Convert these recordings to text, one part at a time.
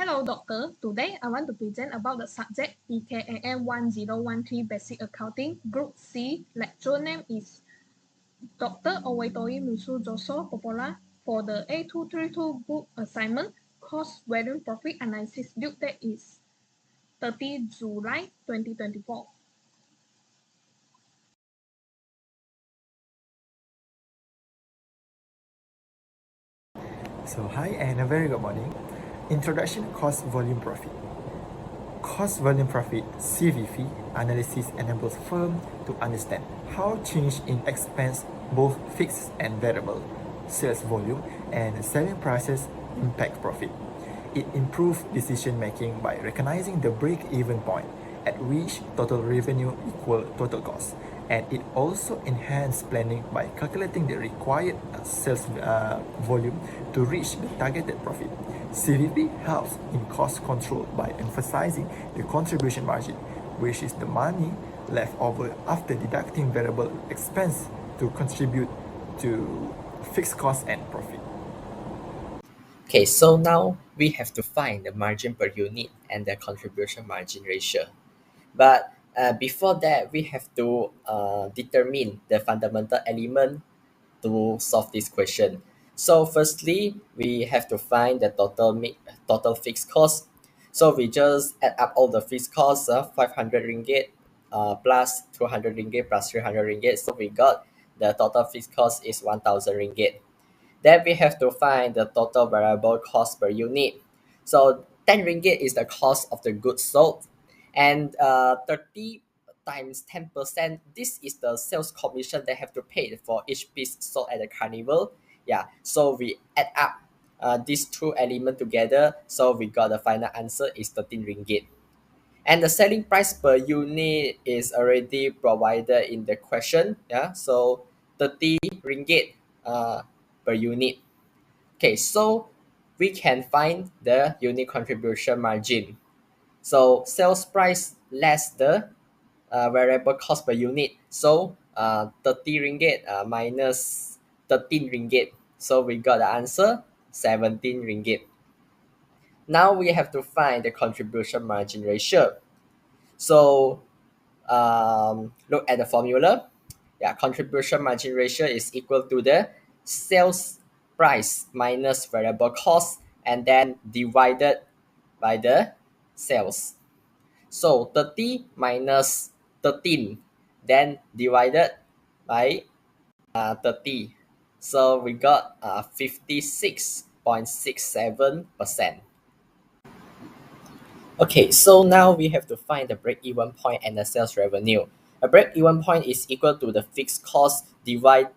Hello, doctor. Today I want to present about the subject BKAN 1013 Basic Accounting, Group C. Lecturer name is Dr. Owetoi Musujoso Popola for the A232 book assignment, cost volume profit analysis. Due date is 30 July 2024. So hi and a very good morning. Introduction Cost Volume Profit. Cost Volume Profit (CVP) analysis enables firm to understand how change in expense, both fixed and variable, sales volume and selling prices impact profit. It improves decision making by recognizing the break-even point at which total revenue equal total cost, and it also enhances planning by calculating the required sales volume to reach the targeted profit. CVP helps in cost control by emphasizing the contribution margin, which is the money left over after deducting variable expense to contribute to fixed cost and profit. Okay, so now we have to find the margin per unit and the contribution margin ratio. But before that, we have to determine the fundamental element to solve this question. So firstly, we have to find the total fixed cost. So we just add up all the fixed costs, 500 ringgit plus 200 ringgit plus 300 ringgit. So we got the total fixed cost is 1000 ringgit. Then we have to find the total variable cost per unit. So 10 ringgit is the cost of the goods sold, and 30 times 10%, this is the sales commission they have to pay for each piece sold at the carnival. Yeah, so we add up these two elements together, so we got the final answer is 13 ringgit. And the selling price per unit is already provided in the question. Yeah, so 30 ringgit per unit. Okay, so we can find the unit contribution margin. So sales price less the variable cost per unit. So 30 ringgit minus 13 ringgit. So we got the answer 17 ringgit. Now we have to find the contribution margin ratio. So look at the formula. Yeah, contribution margin ratio is equal to the sales price minus variable cost and then divided by the sales. So 30 minus 13, then divided by 30. So we got 56.67%. Okay, so now we have to find the break-even point and the sales revenue. A break-even point is equal to the fixed cost divide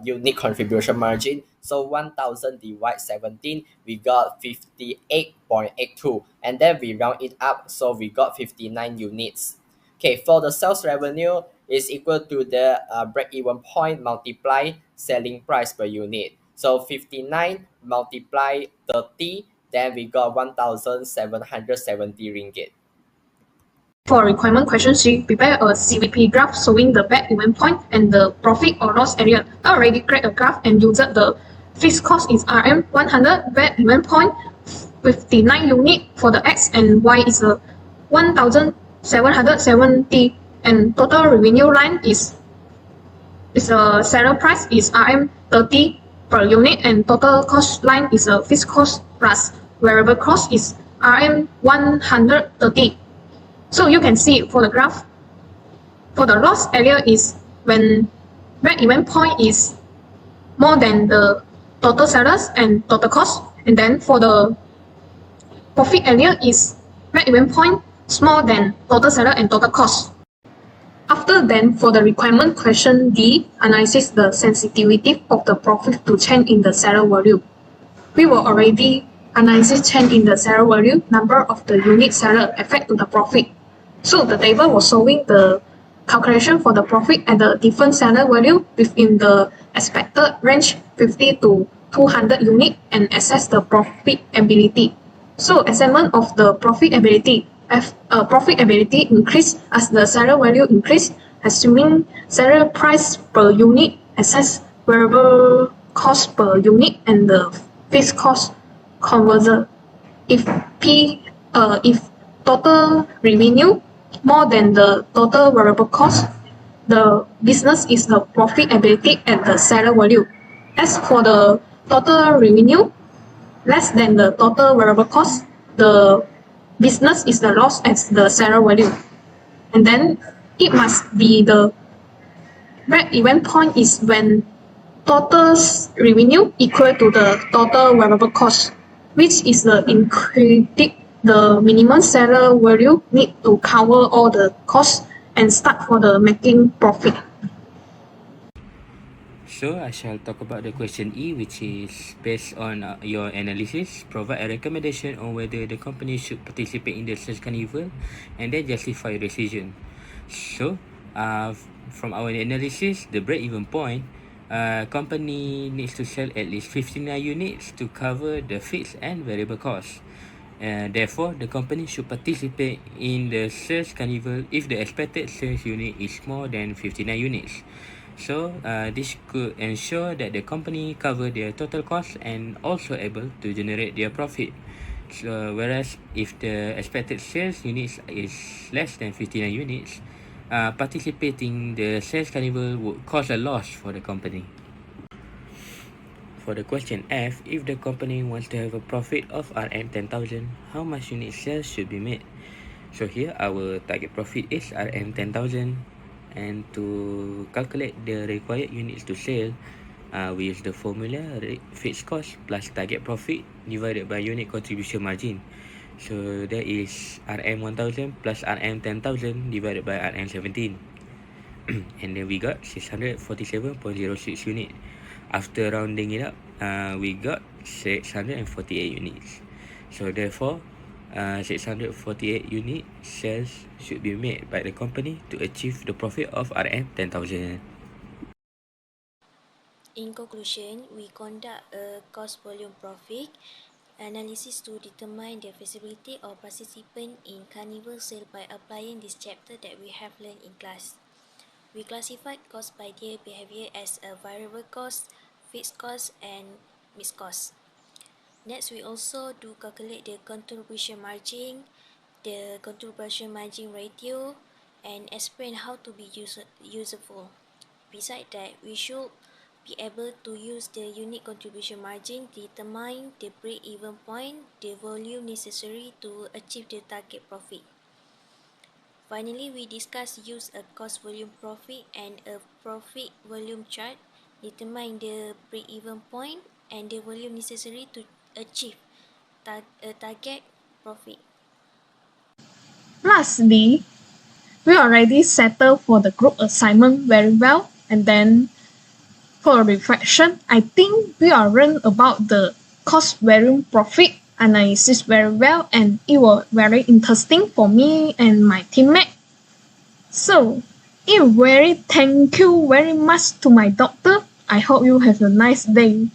unit contribution margin. So 1000 divide 17, we got 58.82. And then we round it up, so we got 59 units. Okay, for the sales revenue is equal to the break-even point multiply selling price per unit. So 59 multiply 30, then we got 1,770 ringgit. For requirement question C, prepare a CVP graph showing the break-even point and the profit or loss area. I already create a graph and used the fixed cost is RM 100, break-even point 59 unit for the X and Y is a 1,770 and total revenue line is a seller price is RM 30 per unit and total cost line is a fixed cost plus variable cost is RM 130. So you can see for the graph, for the loss area is when break-even point is more than the total sellers and total cost, and then for the profit area is break-even point small than total seller and total cost. After then, for the requirement question D, analysis the sensitivity of the profit to change in the seller value. We will already analyze change in the seller value, number of the unit seller affect to the profit. So the table was showing the calculation for the profit at the different seller value within the expected range 50 to 200 unit and assess the profitability. So assessment of the profitability. If profitability increase as the seller value increase, assuming seller price per unit, assess variable cost per unit and the fixed cost conversion. if if total revenue more than the total variable cost, the business is the profitability at the seller value. As for the total revenue less than the total variable cost, the business is the loss at the seller value. And then it must be the break-even point is when total revenue equal to the total variable cost, which is the including the minimum seller value need to cover all the costs and start for the making profit. So I shall talk about the question E, which is based on your analysis, provide a recommendation on whether the company should participate in the sales carnival and then justify your decision. So from our analysis, the break-even point, company needs to sell at least 59 units to cover the fixed and variable costs. Therefore, the company should participate in the sales carnival if the expected sales unit is more than 59 units. So this could ensure that the company cover their total cost and also able to generate their profit. So, whereas if the expected sales units is less than 59 units, participating the sales carnival would cause a loss for the company. For the question F, if the company wants to have a profit of RM 10,000, how much unit sales should be made? So here our target profit is RM 10,000, and to calculate the required units to sell, we use the formula fixed cost plus target profit divided by unit contribution margin. So that is RM 1000 plus RM 10,000 divided by RM 17. And then we got 647.06 unit. After rounding it up, we got 648 units. So therefore, 648 unit sales should be made by the company to achieve the profit of RM 10,000. In conclusion, we conduct a cost volume profit analysis to determine the feasibility of participant in carnival sale by applying this chapter that we have learned in class. We classified cost by their behavior as a variable cost, fixed cost, and mixed cost. Next, we also do calculate the contribution margin, the contribution margin ratio, and explain how to be useful. Besides that, we should be able to use the unit contribution margin to determine the break-even point, the volume necessary to achieve the target profit. Finally, we discuss use a cost volume profit and a profit volume chart, determine the break-even point and the volume necessary to achieve a target profit. Lastly, we already settled for the group assignment very well, and then for reflection, I think we are learned about the cost volume profit analysis very well, and it was very interesting for me and my teammate. So, thank you very much to my doctor. I hope you have a nice day.